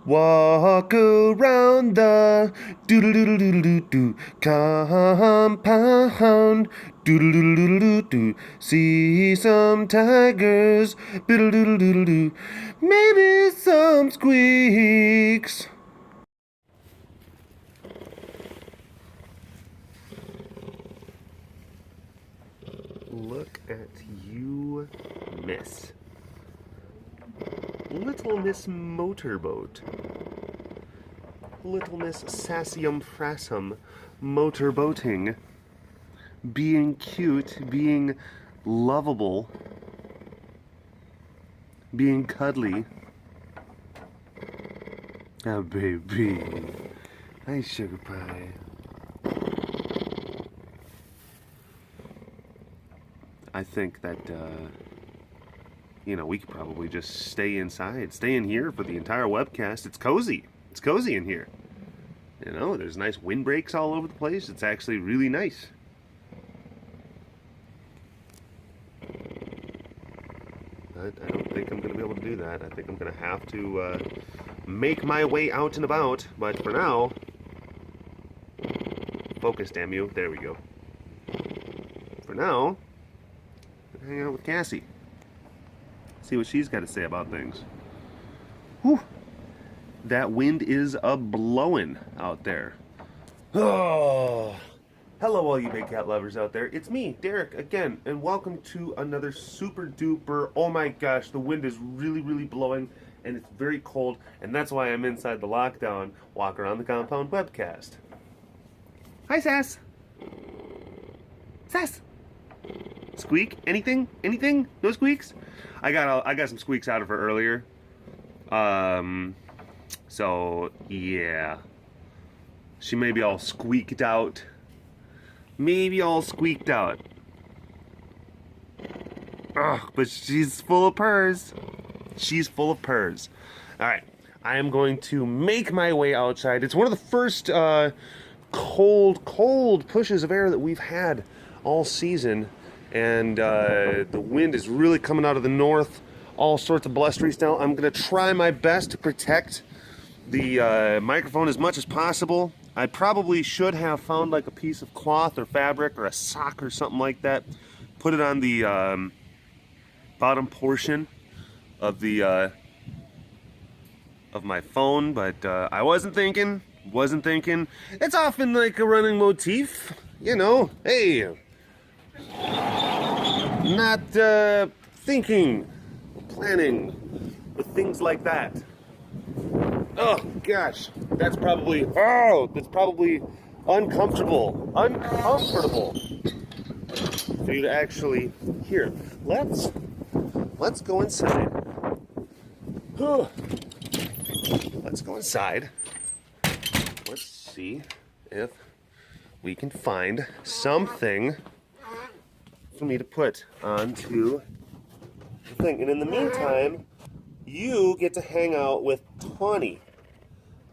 Walk around the doo-doo-doo-doo-doo-doo compound. Doo-doo-doo-doo-doo-doo. See some tigers. Doo-doo-doo-doo-doo. Maybe some squeaks. Look at you, miss. Little Miss Motorboat. Little Miss Sassium Frassum motorboating. Being cute, being lovable, being cuddly. Oh, baby. Hi, sugar pie. I think that, we could probably just stay inside, stay in here for the entire webcast. It's cozy. It's cozy in here. There's nice windbreaks all over the place. It's actually really nice. But I don't think I'm going to be able to do that. I think I'm going to have to make my way out and about. But for now, focus, damn you. There we go. For now, hang out with Cassie. See what she's got to say about things. Whew. That wind is a-blowing out there. Oh. Hello, all you big cat lovers out there. It's me, Derek, again, and welcome to another super duper, oh my gosh, the wind is really, really blowing, and it's very cold, and that's why I'm inside the lockdown, walk around the compound webcast. Hi, Sass. Sass. Squeak? Anything? Anything? No squeaks? I got some squeaks out of her earlier. So yeah. She may be all squeaked out. Maybe all squeaked out. Ugh, but she's full of purrs. She's full of purrs. Alright. I am going to make my way outside. It's one of the first cold pushes of air that we've had all season. And the wind is really coming out of the north. All sorts of blustery style. I'm going to try my best to protect the microphone as much as possible. I probably should have found like a piece of cloth or fabric or a sock or something like that. Put it on the bottom portion of the of my phone, but I wasn't thinking. It's often like a running motif, Hey. Not thinking, planning, with things like that. Oh gosh, that's probably uncomfortable for you to actually hear. Let's go inside. Let's go inside. Let's see if we can find something for me to put onto the thing. And in the meantime, you get to hang out with Tawny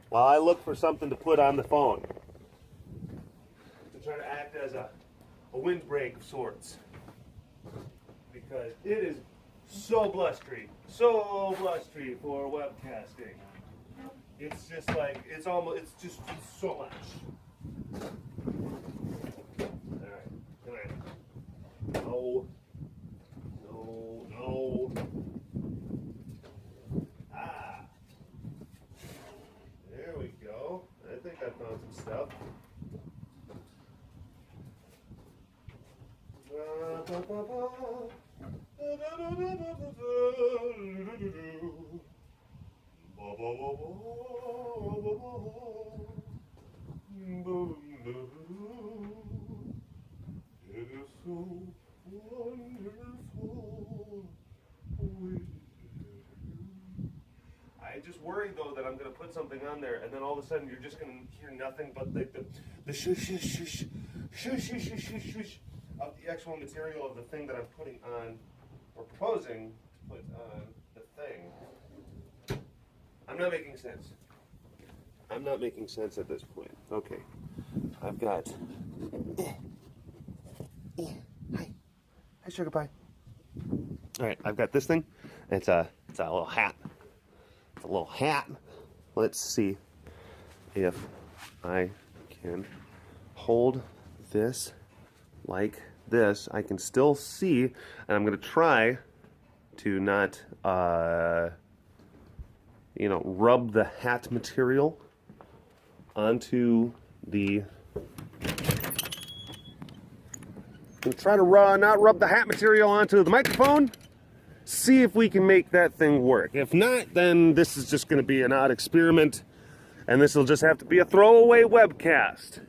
while I look for something to put on the phone to try to act as a windbreak of sorts, because it is so blustery for webcasting. It's just like it's just so much. All right. No. There we go. I think I found some stuff. It is so wonderful. I just worry though that I'm going to put something on there, and then all of a sudden you're just going to hear nothing but the shush of the actual material of the thing that I'm putting on, or proposing to put on the thing. I'm not making sense. I'm not making sense at this point. Okay, I've got. Hi, sugar pie. All right, I've got this thing. It's a little hat. It's a little hat let's see if I can hold this like this. I can still see, and I'm going to try to not, you know, rub the hat material onto the... And try to not rub the hat material onto the microphone. See if we can make that thing work. If not, then this is just going to be an odd experiment, and this will just have to be a throwaway webcast.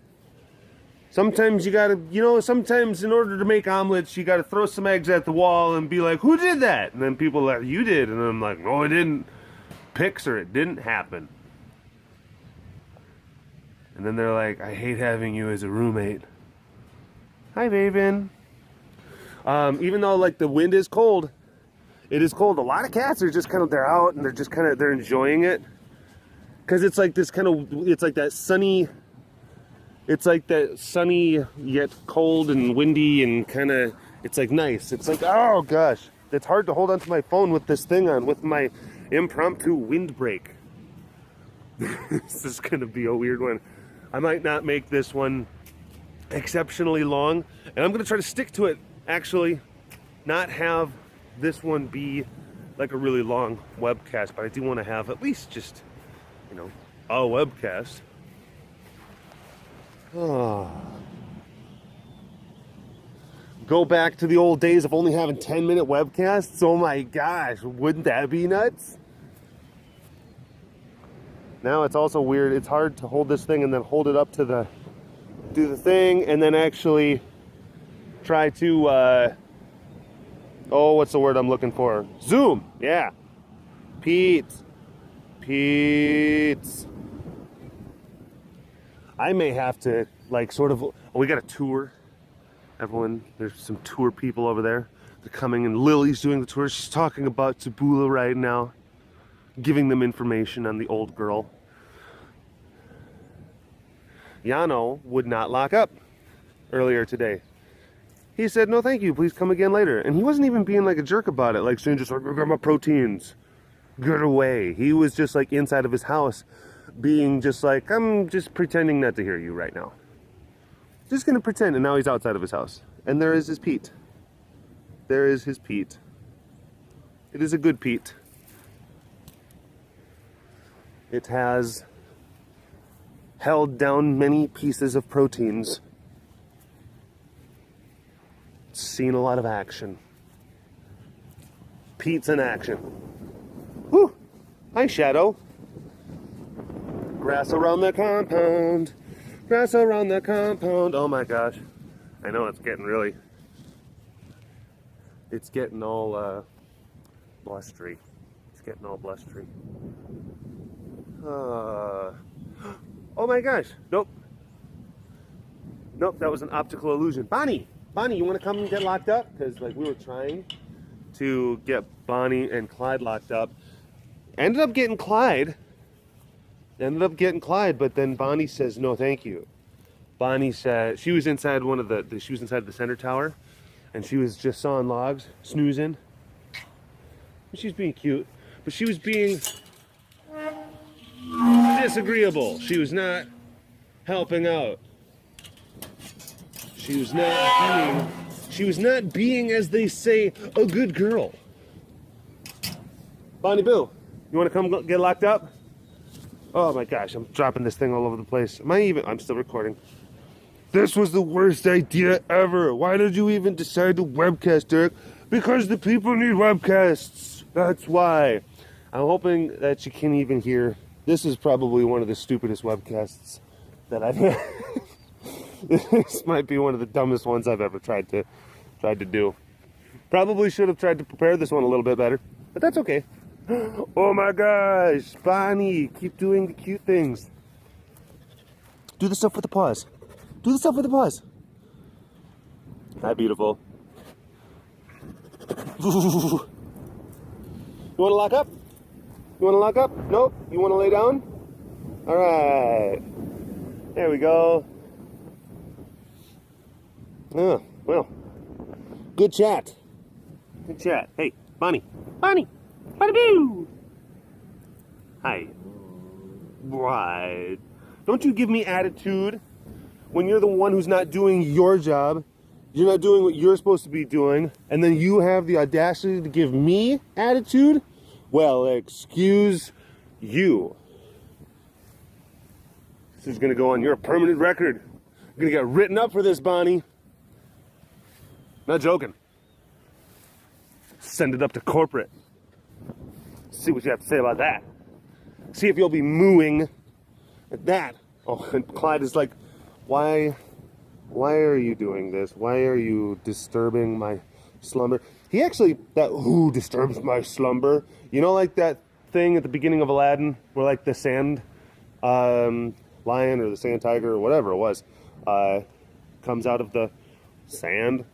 Sometimes you gotta, you know, sometimes in order to make omelets, you gotta throw some eggs at the wall and be like, who did that? And then people are like, you did. And I'm like, no, I didn't. Pixar, it didn't happen. And then they're like, I hate having you as a roommate. Hi, Raven. Even though, like, the wind is cold, it is cold. A lot of cats are just kind of, they're out and they're just kind of, they're enjoying it. Because it's like this kind of, it's like that sunny, yet cold and windy and kind of, it's like nice. It's like, oh gosh, it's hard to hold onto my phone with this thing on, with my impromptu windbreak. This is going to be a weird one. I might not make this one exceptionally long, and I'm going to try to stick to it, actually, not have this one be like a really long webcast, but I do want to have at least just, you know, a webcast. Oh. Go back to the old days of only having 10-minute webcasts. Oh my gosh, wouldn't that be nuts? Now it's also weird. It's hard to hold this thing and then hold it up to the, do the thing, and then actually try to, oh, what's the word I'm looking for? Zoom, yeah. Pete. I may have to, like, sort of, oh, we got a tour. Everyone, there's some tour people over there. They're coming, and Lily's doing the tour. She's talking about Taboola right now, giving them information on the old girl. Yano would not lock up earlier today. He said, no thank you, please come again later. And he wasn't even being like a jerk about it, like saying just like, I got my proteins, get away. He was just like inside of his house being just like, I'm just pretending not to hear you right now. Just gonna pretend. And now he's outside of his house. And there is his Pete. There is his Pete. It is a good Pete. It has held down many pieces of proteins. It's seen a lot of action. Pete's in action. Whew! Hi, Shadow. Grass around the compound. Grass around the compound. Oh my gosh. I know it's getting really... It's getting all blustery. It's getting all blustery. Oh my gosh. Nope. Nope, that was an optical illusion. Bonnie, you want to come and get locked up? Because like we were trying to get Bonnie and Clyde locked up. Ended up getting Clyde, but then Bonnie says no thank you. Bonnie said she was inside one of she was inside the center tower, and she was just sawing logs, snoozing. She was being cute, but she was being disagreeable. She was not helping out. She was not being, as they say, a good girl. Bonnie Boo, you want to come get locked up? Oh my gosh, I'm dropping this thing all over the place. I'm still recording. This was the worst idea ever. Why did you even decide to webcast, Derek? Because the people need webcasts. That's why. I'm hoping that you can even hear. This is probably one of the stupidest webcasts that I've had. This might be one of the dumbest ones I've ever tried to do. Probably should have tried to prepare this one a little bit better, but that's okay. Oh my gosh, Bonnie, keep doing the cute things. Do the stuff with the paws. Do the stuff with the paws. Hi, beautiful. You want to lock up? You want to lock up? Nope. You want to lay down? All right. There we go. Oh, well. Good chat. Good chat. Hey, Bonnie. Bonnie. Bonnie Boo. Hi. Why? Don't you give me attitude when you're the one who's not doing your job. You're not doing what you're supposed to be doing, and then you have the audacity to give me attitude? Well, excuse you. This is gonna go on your permanent record. You're gonna get written up for this, Bonnie. Not joking. Send it up to corporate. See what you have to say about that. See if you'll be mooing at that. Oh, and Clyde is like, why are you doing this? Why are you disturbing my slumber? He actually, who disturbs my slumber? You know, like that thing at the beginning of Aladdin where like the sand lion or the sand tiger or whatever it was comes out of the sand.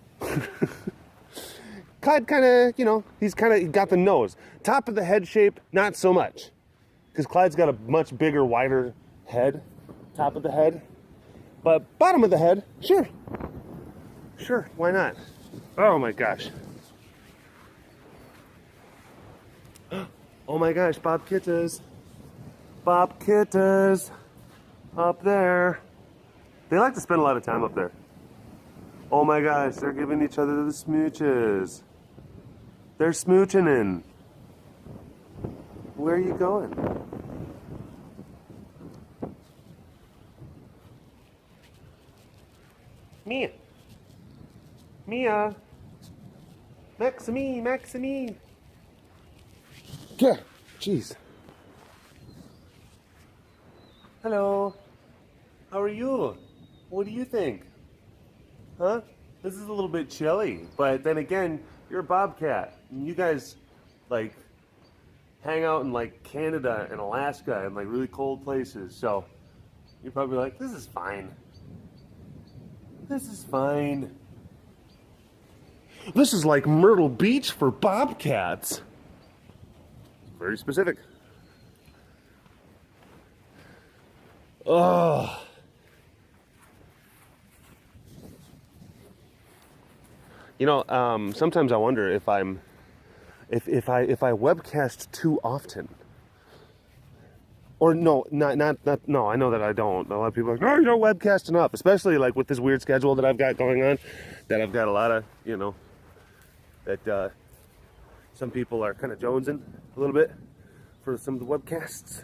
Clyde kind of, you know, he's kind of got the nose. Top of the head shape, not so much. Because Clyde's got a much bigger, wider head. Top of the head. But bottom of the head, sure. Sure, why not? Oh my gosh. Oh my gosh, Bobcat's. Bobcat's. Up there. They like to spend a lot of time up there. Oh my gosh, they're giving each other the smooches. They're smooching in. Where are you going? Mia. Mia. Maxime. Yeah, jeez. Hello. How are you? What do you think? Huh? This is a little bit chilly, but then again, you're a bobcat. And you guys, like, hang out in, like, Canada and Alaska and, like, really cold places. So, you're probably like, this is fine. This is fine. This is like Myrtle Beach for bobcats. Very specific. Oh. You know, sometimes I wonder if I webcast too often. Or no, no, I know that I don't. A lot of people are like, no, you don't webcast enough. Especially like with this weird schedule that I've got going on, that I've got a lot of, you know, that some people are kind of jonesing a little bit for some of the webcasts.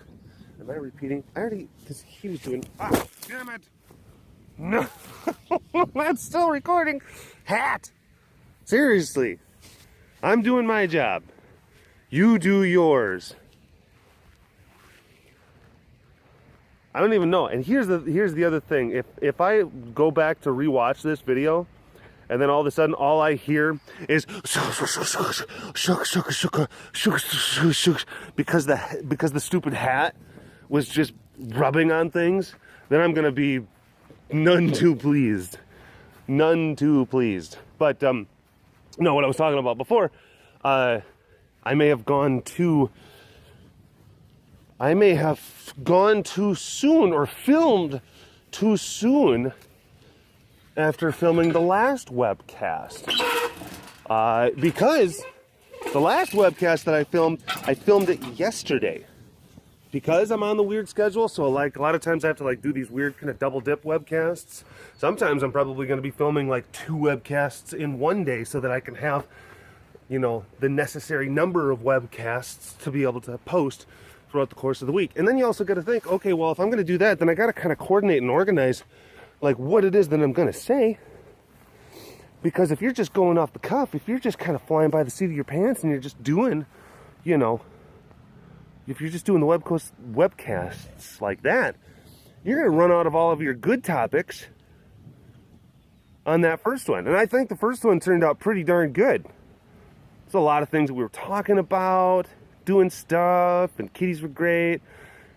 Am I repeating? I already, because he was doing, damn it. No, that's still recording. Hat. Seriously. I'm doing my job. You do yours. I don't even know. And here's the other thing. If I go back to rewatch this video, and then all of a sudden all I hear is because the stupid hat was just rubbing on things, then I'm gonna be none too pleased. None too pleased. But no, what I was talking about before, I may have gone too soon or filmed too soon after filming the last webcast. Because the last webcast that I filmed it yesterday. Because I'm on the weird schedule, so like a lot of times I have to like do these weird kind of double dip webcasts. Sometimes I'm probably going to be filming like 2 webcasts in one day so that I can have, you know, the necessary number of webcasts to be able to post throughout the course of the week. And then you also got to think, okay, well, if I'm going to do that, then I got to kind of coordinate and organize like what it is that I'm going to say. Because if you're just going off the cuff, if you're just kind of flying by the seat of your pants and you're just doing, you know, if you're just doing the webcasts like that, you're going to run out of all of your good topics on that first one. And I think the first one turned out pretty darn good. There's a lot of things that we were talking about, doing stuff, and kitties were great,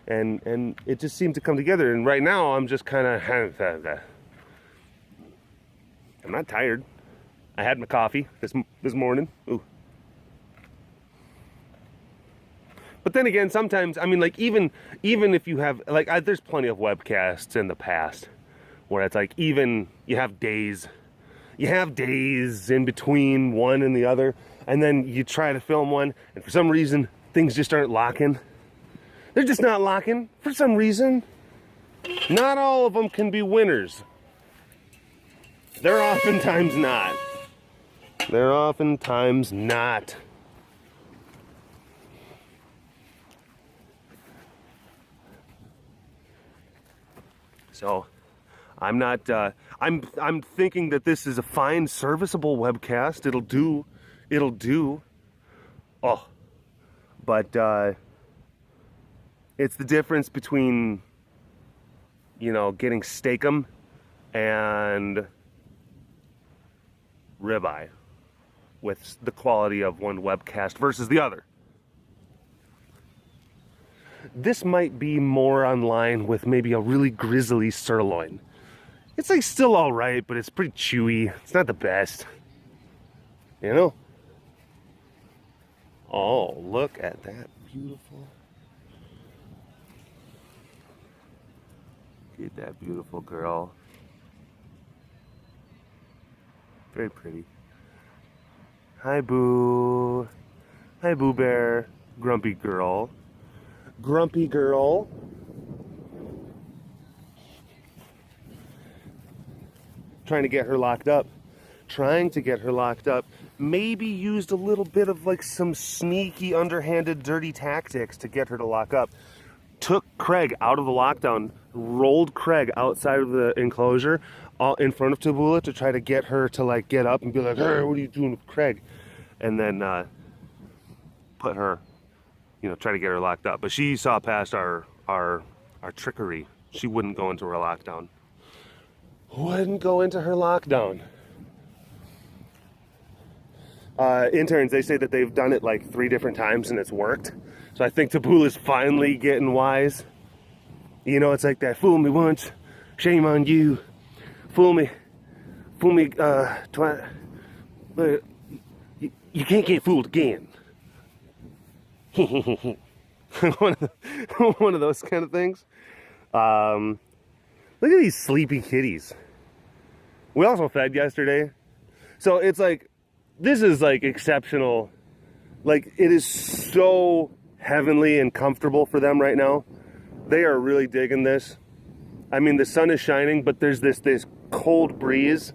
and it just seemed to come together. And right now, I'm just kind of, I'm not tired. I had my coffee this morning. Ooh. But then again, sometimes, I mean, like, even if you have, like, there's plenty of webcasts in the past where it's like, even you have days in between one and the other, and then you try to film one, and for some reason, things just aren't locking. They're just not locking for some reason. Not all of them can be winners. They're oftentimes not. They're oftentimes not. So, I'm not, I'm thinking that this is a fine, serviceable webcast. It'll do. Oh, but, it's the difference between, you know, getting steakum and ribeye with the quality of one webcast versus the other. This might be more on line with maybe a really grizzly sirloin. It's like still all right, but it's pretty chewy. It's not the best, you know? Oh, look at that beautiful. Look at that beautiful girl. Very pretty. Hi, Boo. Hi, Boo Bear. Grumpy girl. Grumpy girl. Trying to get her locked up. Maybe used a little bit of like some sneaky, underhanded, dirty tactics to get her to lock up. Took Craig out of the lockdown, rolled Craig outside of the enclosure in front of Tabula to try to get her to like get up and be like, hey, what are you doing with Craig? And then put her, you know, try to get her locked up. But she saw past our trickery. She wouldn't go into her lockdown. Interns, they say that they've done it like 3 different times and it's worked. So I think Tabula's finally getting wise. You know, it's like that, fool me once, shame on you. Fool me, twice. But you can't get fooled again. one of those kind of things. Look at these sleepy kitties. We also fed yesterday. So it's like, this is like exceptional. Like, it is so heavenly and comfortable for them right now. They are really digging this. I mean, the sun is shining, but there's this cold breeze.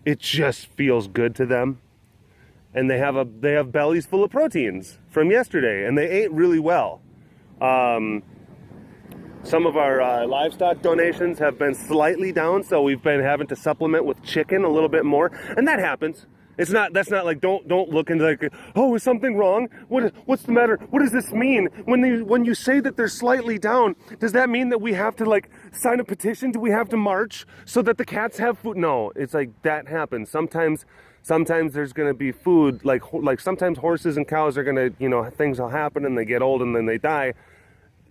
It just feels good to them. And they have bellies full of proteins from yesterday, and they ate really well. Some of our livestock donations have been slightly down, so we've been having to supplement with chicken a little bit more, and that happens. That's not like, don't look into like, oh, is something wrong? What's the matter? What does this mean? When you say that they're slightly down, does that mean that we have to like sign a petition? Do we have to march so that the cats have food? No, it's like that happens. Sometimes there's gonna be food, like sometimes horses and cows are gonna, you know, things will happen and they get old and then they die,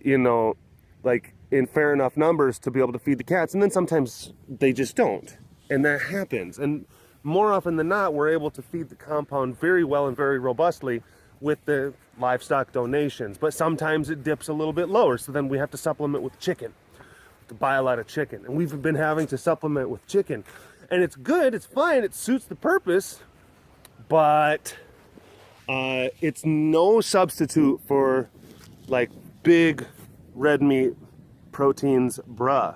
you know, like in fair enough numbers to be able to feed the cats, and then sometimes they just don't, and that happens. And more often than not, we're able to feed the compound very well and very robustly with the livestock donations. But sometimes it dips a little bit lower, so then we have to supplement with chicken, to buy a lot of chicken. And we've been having to supplement with chicken. And it's good, it's fine, it suits the purpose, but it's no substitute for like big red meat proteins, bruh.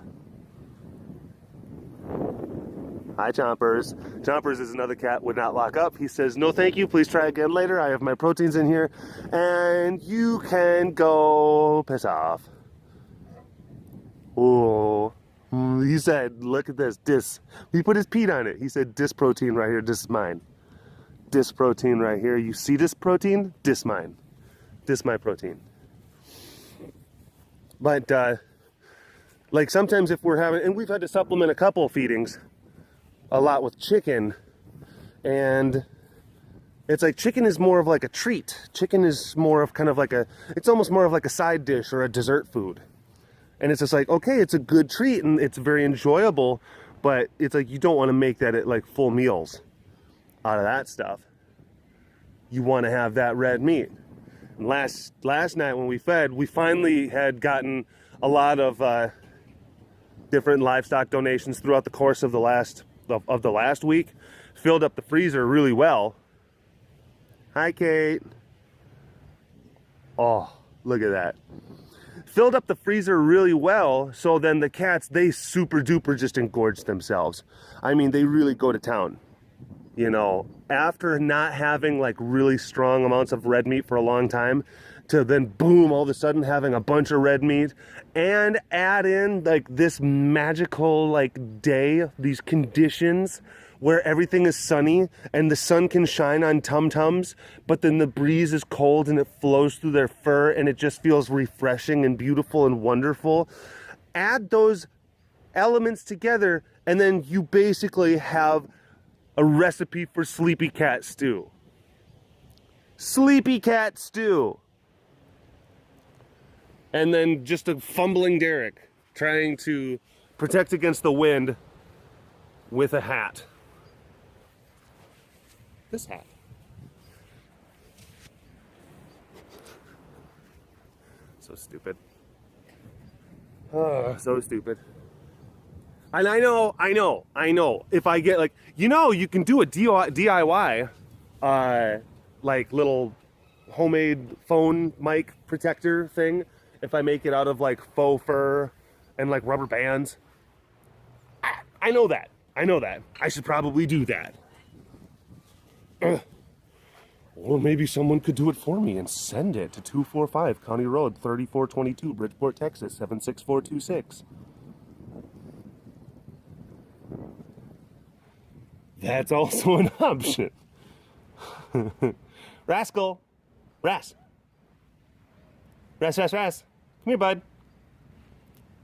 Hi, Chompers. Chompers is another cat, would not lock up. He says, no thank you, please try again later. I have my proteins in here, and you can go piss off. Oh, he said, look at this, he put his peat on it. He said, dis protein right here, this is mine. Dis protein right here. You see this protein? Dis mine. Dis my protein. But, like sometimes if we're having, and we've had to supplement a couple of feedings, a lot with chicken, and it's like chicken is more of like a treat. Chicken is more of kind of like it's almost more of like a side dish or a dessert food. And it's just like, okay, it's a good treat and it's very enjoyable, but it's like you don't want to make that at like full meals out of that stuff. You want to have that red meat. And last night when we fed, we finally had gotten a lot of different livestock donations throughout the course of the last week. Filled up the freezer really well. Hi, Kate. Oh, Look at that. Filled up the freezer really well, so then the cats, they super duper just engorge themselves. I mean, they really go to town. You know, after not having like really strong amounts of red meat for a long time, to then boom, all of a sudden having a bunch of red meat, and add in like this magical like day, these conditions where everything is sunny and the sun can shine on tum-tums, but then the breeze is cold and it flows through their fur and it just feels refreshing and beautiful and wonderful. Add those elements together and then you basically have a recipe for sleepy cat stew. Sleepy cat stew. And then just a fumbling Derek trying to protect against the wind with a hat. This hat. So stupid. Oh, so stupid. And I know. If I get like, you know, you can do a DIY, like little homemade phone mic protector thing. If I make it out of like faux fur and like rubber bands. I know that. I should probably do that. Or maybe someone could do it for me and send it to 245 County Road 3422, Bridgeport, Texas 76426. That's also an option. Rascal. Ras. Come here, bud.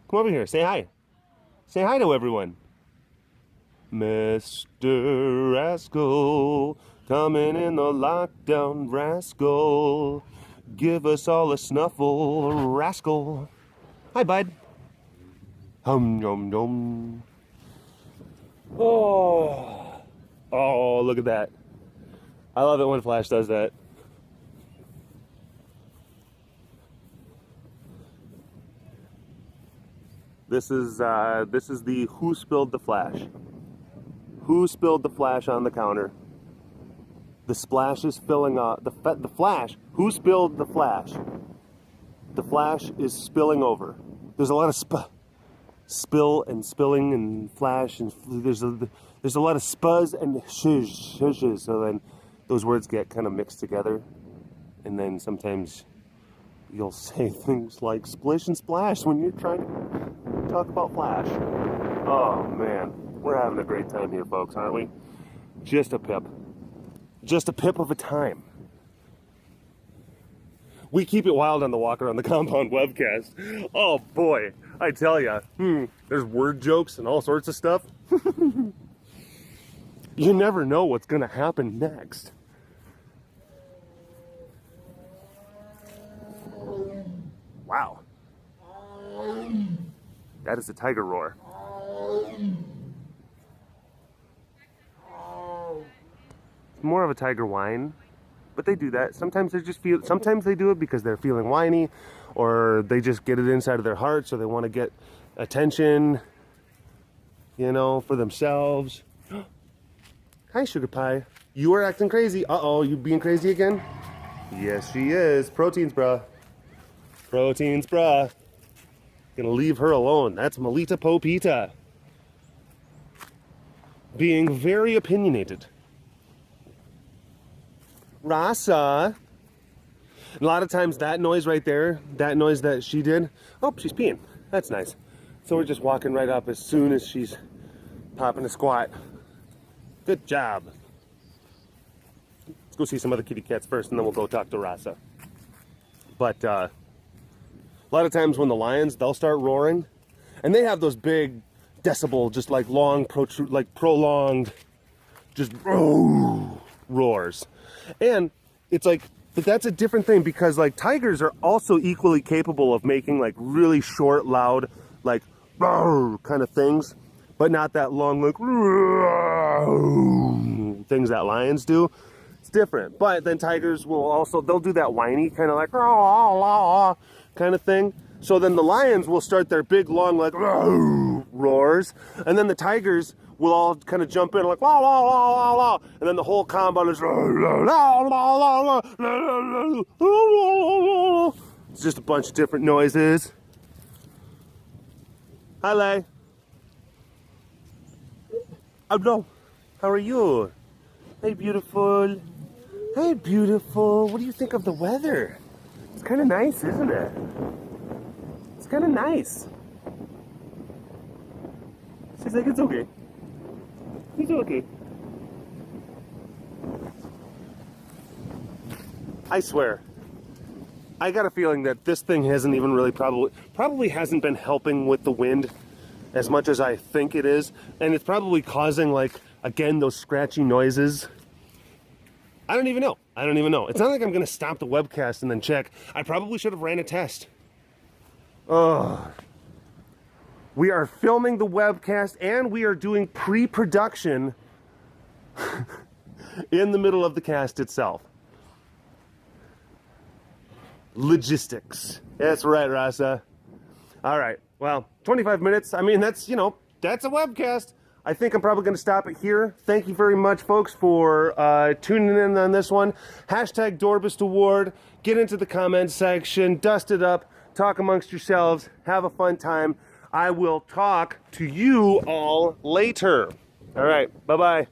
Come over here. Say hi. Say hi to everyone. Mr. Rascal, coming in the lockdown, Rascal. Give us all a snuffle, Rascal. Hi, bud. Hum, yum, yum. Oh, look at that. I love it when Flash does that. This is the Who Spilled the Flash. Who spilled the Flash on the counter? The splash is filling up. The Flash. Who spilled the Flash? The Flash is spilling over. There's a lot of spill and spilling and flash, and there's a lot of spuzz and shushes. So then those words get kind of mixed together, and then sometimes you'll say things like splish and splash when you're trying to talk about Flash. Oh man, we're having a great time here, folks, aren't we? Just a pip of a time. We keep it wild on the walk around the compound webcast. Oh boy, I tell ya, there's word jokes and all sorts of stuff. You never know what's gonna happen next. Wow. That is a tiger roar. It's more of a tiger whine, but they do that. Sometimes they do it because they're feeling whiny, or they just get it inside of their hearts, or they want to get attention, you know, for themselves. Hi, Sugar Pie. You are acting crazy. Uh-oh, you being crazy again? Yes, she is. Proteins, bruh. Proteins, bruh. Gonna leave her alone. That's Melita Popita. Being very opinionated. Rasa. And a lot of times that noise right there, that noise that she did, oh, she's peeing. That's nice. So we're just walking right up as soon as she's popping a squat. Good job. Let's go see some other kitty cats first, and then we'll go talk to Rasa. But a lot of times when the lions, they'll start roaring, and they have those big decibel, just like long, prolonged, just roars. And it's like, but that's a different thing, because like tigers are also equally capable of making like really short, loud, like kind of things, but not that long, like things that lions do. It's different. But then tigers will also, they'll do that whiny kind of like kind of thing. So then the lions will start their big, long, like roars, and then the tigers will all kind of jump in like la la la la la, and then the whole compound is It's just a bunch of different noises. Hi, Lay. Oh, no. How are you? Hey, beautiful. Hey, beautiful. What do you think of the weather? It's kind of nice, isn't it? It's kind of nice. She's like, it's okay. It's okay. I swear, I got a feeling that this thing hasn't even really probably hasn't been helping with the wind as much as I think it is. And it's probably causing, like, again, those scratchy noises. I don't even know. I don't even know. It's not like I'm going to stop the webcast and then check. I probably should have ran a test. Oh. We are filming the webcast and we are doing pre-production in the middle of the cast itself. Logistics. That's right, Rasa. All right. Well, 25 minutes. I mean, that's, you know, that's a webcast. I think I'm probably going to stop it here. Thank you very much, folks, for tuning in on this one. Hashtag Dorbist Award. Get into the comments section. Dust it up. Talk amongst yourselves. Have a fun time. I will talk to you all later. All right. Bye-bye.